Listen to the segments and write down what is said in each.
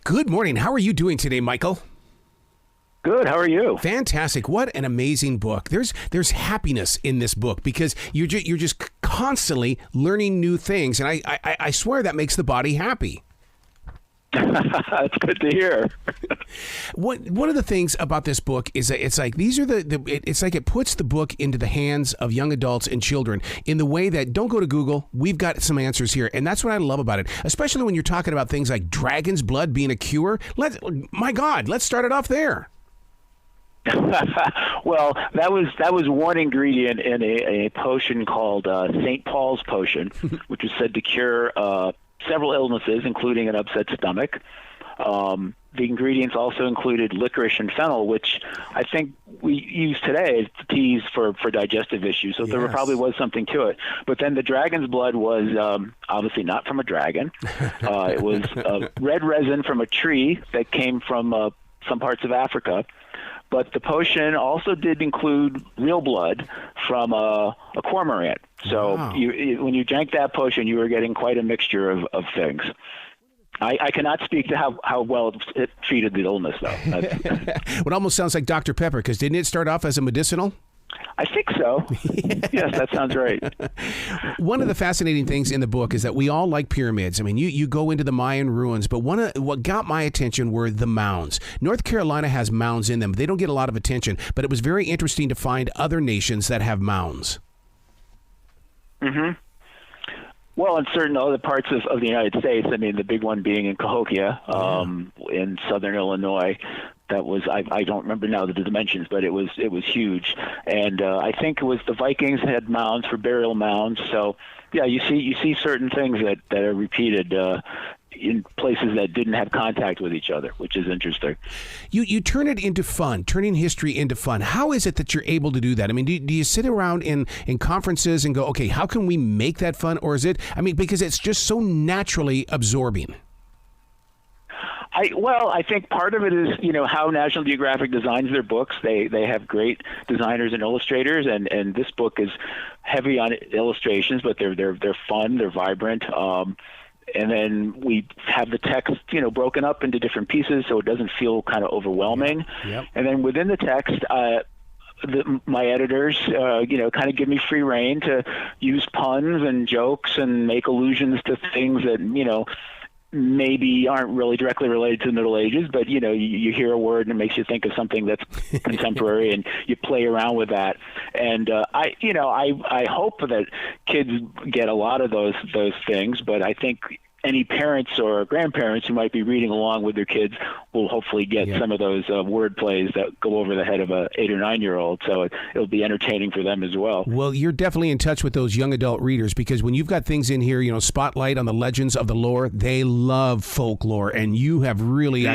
Good morning. How are you doing today, Michael? Good. How are you? Fantastic. What an amazing book. There's happiness in this book because you're just constantly learning new things. And I swear that makes the body happy. That's good to hear. One of the things about this book is that it's like these are it's like it puts the book into the hands of young adults and children in the way that don't go to Google. We've got some answers here, and that's what I love about it. Especially when you're talking about things like dragon's blood being a cure. My God, let's start it off there. Well, that was one ingredient in a potion called St. Paul's potion, which was said to cure several illnesses, including an upset stomach. The ingredients also included licorice and fennel, which I think we use today as teas for digestive issues. So there probably was something to it. But then the dragon's blood was obviously not from a dragon. It was red resin from a tree that came from some parts of Africa. But the potion also did include real blood from a cormorant. So when you drank that potion, you were getting quite a mixture of things. I cannot speak to how well it treated the illness, though. It almost sounds like Dr. Pepper, because didn't it start off as a medicinal? I think so. Yes, that sounds right. One of the fascinating things in the book is that we all like pyramids. I mean, you go into the Mayan ruins, but what got my attention were the mounds. North Carolina has mounds in them. They don't get a lot of attention, but it was very interesting to find other nations that have mounds. Mm-hmm. Well, in certain other parts of the United States, I mean, the big one being in Cahokia, in southern Illinois. That was I don't remember now the dimensions, but it was huge, and I think it was the Vikings had mounds for burial mounds. So yeah, you see certain things that are repeated in places that didn't have contact with each other, which is interesting. You turn it into fun, turning history into fun. How is it that you're able to do that? I mean, do you sit around in conferences and go, okay, how can we make that fun, or is it? I mean, because it's just so naturally absorbing. I think part of it is, how National Geographic designs their books. They have great designers and illustrators, and this book is heavy on illustrations, but they're fun, they're vibrant. And then we have the text, broken up into different pieces, so it doesn't feel kind of overwhelming. Yep. And then within the text, my editors, kind of give me free rein to use puns and jokes and make allusions to things that, maybe aren't really directly related to the Middle Ages, but you hear a word and it makes you think of something that's contemporary, and you play around with that. And I hope that kids get a lot of those things, but I think any parents or grandparents who might be reading along with their kids will hopefully get some of those word plays that go over the head of a 8 or 9 year old. So it'll be entertaining for them as well. Well, you're definitely in touch with those young adult readers, because when you've got things in here, spotlight on the legends of the lore, they love folklore, and you have really,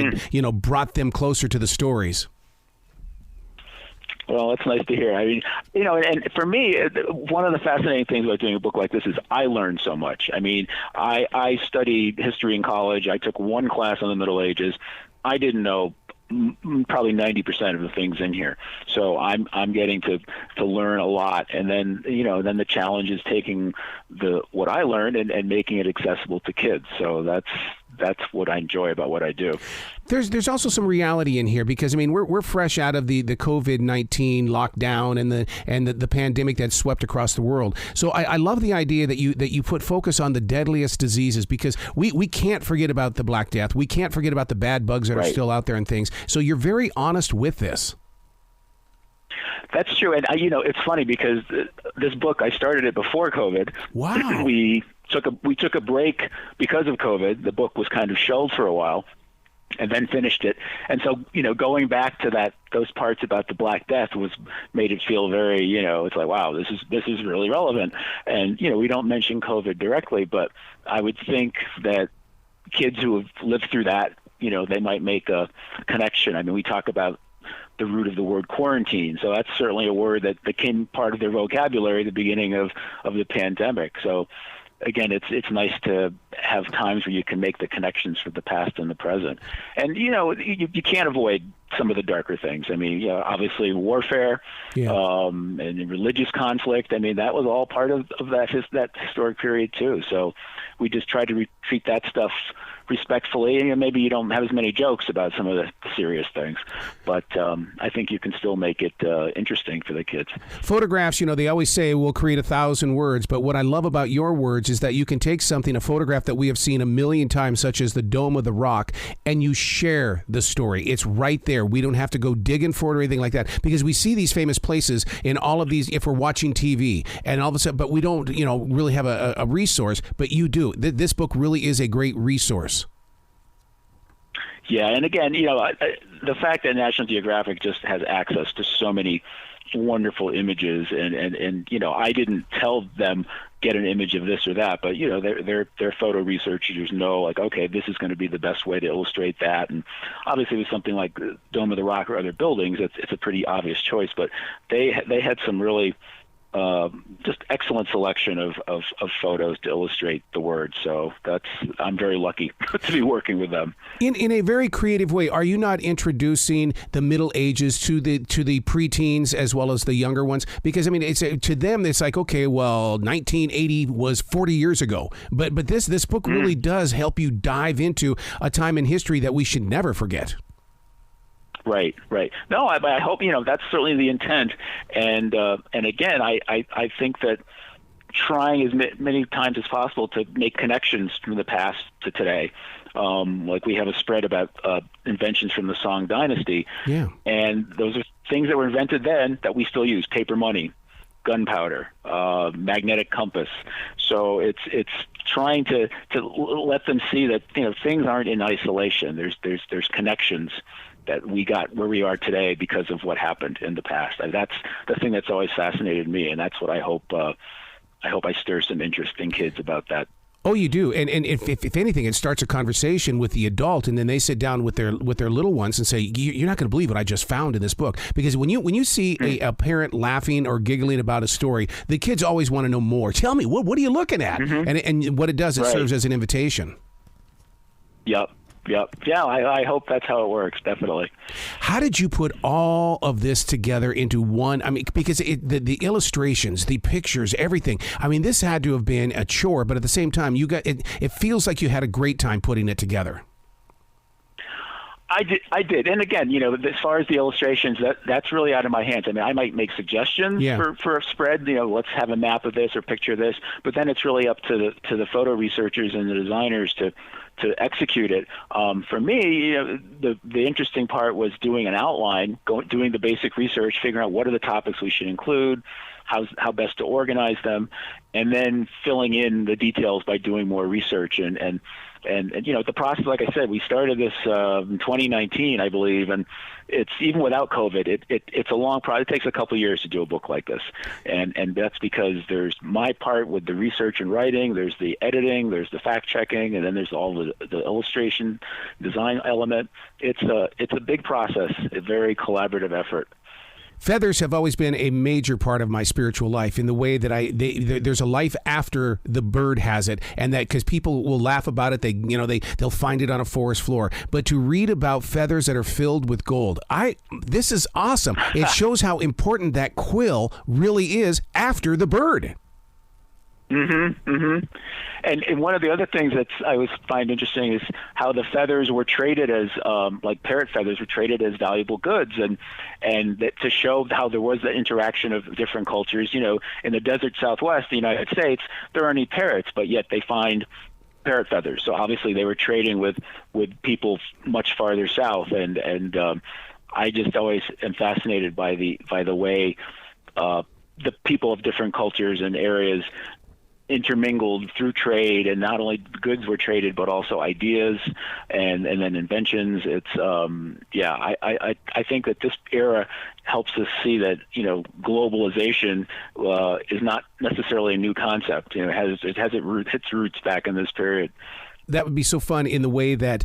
brought them closer to the stories. Well, that's nice to hear. I mean, and for me, one of the fascinating things about doing a book like this is I learned so much. I mean, I studied history in college. I took one class on the Middle Ages. I didn't know probably 90% of the things in here. So I'm getting to learn a lot. And then, then the challenge is taking what I learned and making it accessible to kids. So that's what I enjoy about what I do. There's also some reality in here, because I mean we're fresh out of the COVID-19 lockdown and the pandemic that swept across the world. So I love the idea that you put focus on the deadliest diseases, because we can't forget about the Black Death. We can't forget about the bad bugs that are still out there and things. So you're very honest with this. That's true, and it's funny because this book, I started it before COVID. Wow. We took a break because of COVID. The book was kind of shelved for a while, and then finished it. And so, going back to those parts about the Black Death made it feel very, it's like, wow, this is really relevant. And we don't mention COVID directly, but I would think that kids who have lived through that, they might make a connection. I mean, we talk about the root of the word quarantine. So that's certainly a word that became part of their vocabulary at the beginning of the pandemic. So again, it's nice to have times where you can make the connections for the past and the present. And, you can't avoid some of the darker things. I mean, obviously warfare, and religious conflict. I mean, that was all part of that historic period too. So we just try to treat that stuff respectfully, and maybe you don't have as many jokes about some of the serious things, but I think you can still make it interesting for the kids. Photographs, they always say will create 1,000 words, but what I love about your words is that you can take something, a photograph that we have seen a million times, such as the Dome of the Rock, and you share the story. It's right there. We don't have to go digging for it or anything like that, because we see these famous places in all of these, if we're watching TV, and all of a sudden, but we don't, really have a resource, but you do. This book really is a great resource. Yeah, and again, the fact that National Geographic just has access to so many wonderful images, and I didn't tell them get an image of this or that, but their photo researchers know, like, okay, this is going to be the best way to illustrate that. And obviously with something like the Dome of the Rock or other buildings, it's a pretty obvious choice, but they had some really just excellent selection of photos to illustrate the words. So I'm very lucky to be working with them. In a very creative way, are you not introducing the Middle Ages to the preteens as well as the younger ones? Because it's to them it's like, okay, well, 1980 was 40 years ago, but this book really does help you dive into a time in history that we should never forget. Right. No, I hope that's certainly the intent, and again, I think that trying as many times as possible to make connections from the past to today. Like we have a spread about inventions from the Song dynasty, and those are things that were invented then that we still use: paper money, gunpowder, magnetic compass. So it's trying to let them see that things aren't in isolation. There's connections that we got where we are today because of what happened in the past. And that's the thing that's always fascinated me, and that's what I hope I stir some interest in kids about that. Oh, you do, and if anything, it starts a conversation with the adult, and then they sit down with their little ones and say, "You're not going to believe what I just found in this book." Because when you see a parent laughing or giggling about a story, the kids always want to know more. Tell me, what are you looking at? And what it does, it serves as an invitation. Yep. Yeah, I hope that's how it works, definitely. How did you put all of this together into one? Because the illustrations, the pictures, everything. This had to have been a chore, but at the same time, you got it feels like you had a great time putting it together. I did. And again, as far as the illustrations, that's really out of my hands. I might make suggestions for a spread, let's have a map of this or picture this, but then it's really up to the photo researchers and the designers to execute it. For me, the interesting part was doing an outline, doing the basic research, figuring out what are the topics we should include, how best to organize them, and then filling in the details by doing more research. And the process, like I said, we started this in 2019, I believe, and it's even without COVID, it's a long process. It takes a couple of years to do a book like this, and that's because there's my part with the research and writing, there's the editing, there's the fact checking, and then there's all the illustration design element. It's a big process, a very collaborative effort. Feathers have always been a major part of my spiritual life in the way that there's a life after the bird has it, and that because people will laugh about it, they'll find it on a forest floor. But to read about feathers that are filled with gold, this is awesome. It shows how important that quill really is after the bird. And one of the other things that I always find interesting is how the feathers were traded as, like parrot feathers were traded as valuable goods, and that to show how there was the interaction of different cultures. In the desert Southwest, the United States, there aren't any parrots, but yet they find parrot feathers. So obviously they were trading with people much farther south, and I just always am fascinated by the way the people of different cultures and areas intermingled through trade, and not only goods were traded but also ideas and then inventions. It's I think that this era helps us see that globalization is not necessarily a new concept. It has its roots back in this period. That would be so fun in the way that,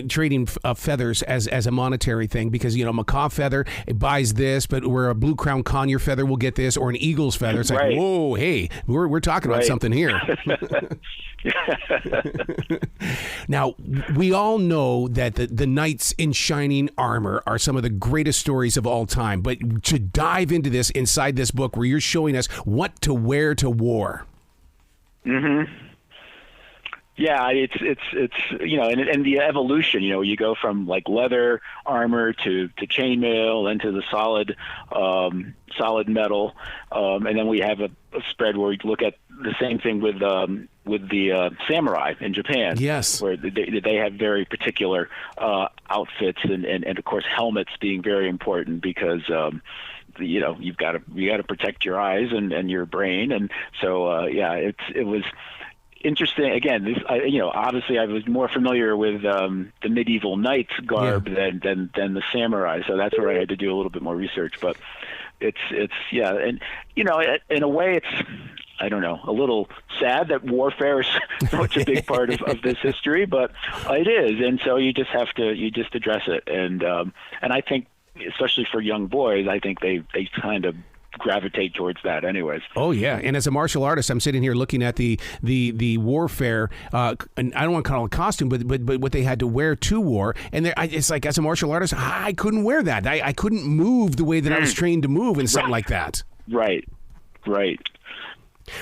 trading feathers as a monetary thing, because, macaw feather, it buys this, but where a blue crown conure feather will get this, or an eagle's feather. It's like, whoa, hey, we're talking about something here. Now, we all know that the knights in shining armor are some of the greatest stories of all time, but to dive into this inside this book where you're showing us what to wear to war. Yeah, it's and the evolution. You go from like leather armor to chainmail, and to the solid metal, and then we have a spread where we look at the same thing with the samurai in Japan. Yes, where they have very particular outfits, and of course helmets being very important because. You got to protect your eyes and your brain, and so it was interesting. Again, obviously I was more familiar with the medieval knights garb than the samurai, so that's where I had to do a little bit more research. But it's and in a way it's, I don't know, a little sad that warfare is such a big part of this history, but it is, and so you just address it, and I think, especially for young boys, I think they kind of gravitate towards that anyways. Oh yeah, and as a martial artist, I'm sitting here looking at the warfare, and I don't want to call it costume, but what they had to wear to war, and it's like, as a martial artist, I couldn't wear that. I couldn't move the way that I was trained to move in something like that. Right.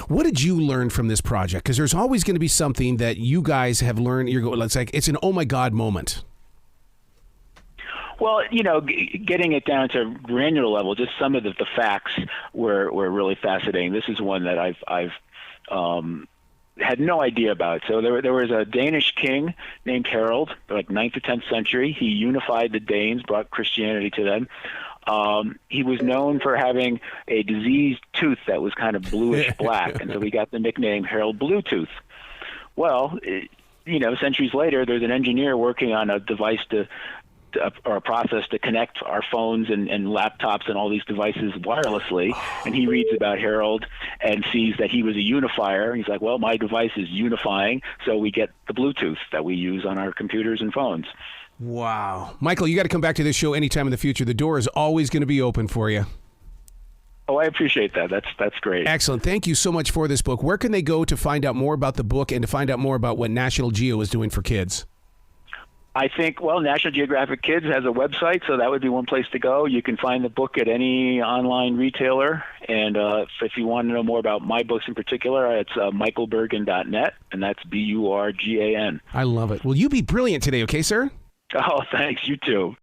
What did you learn from this project? Because there's always going to be something that you guys have learned. It's an oh my God moment. Well, getting it down to granular level, just some of the facts were really fascinating. This is one that I've had no idea about. So there was a Danish king named Harold, like 9th or 10th century. He unified the Danes, brought Christianity to them. He was known for having a diseased tooth that was kind of bluish black, and so he got the nickname Harold Bluetooth. Well, centuries later, there's an engineer working on a device or a process to connect our phones and laptops and all these devices wirelessly. And he reads about Harold and sees that he was a unifier. He's like, well, my device is unifying, so we get the Bluetooth that we use on our computers and phones. Wow. Michael, you got to come back to this show anytime in the future. The door is always going to be open for you. Oh, I appreciate that. That's great. Excellent. Thank you so much for this book. Where can they go to find out more about the book and to find out more about what National Geo is doing for kids? I think, National Geographic Kids has a website, so that would be one place to go. You can find the book at any online retailer. And if you want to know more about my books in particular, it's michaelburgan.net, and that's Burgan. I love it. Well, you be brilliant today, okay, sir? Oh, thanks. You too.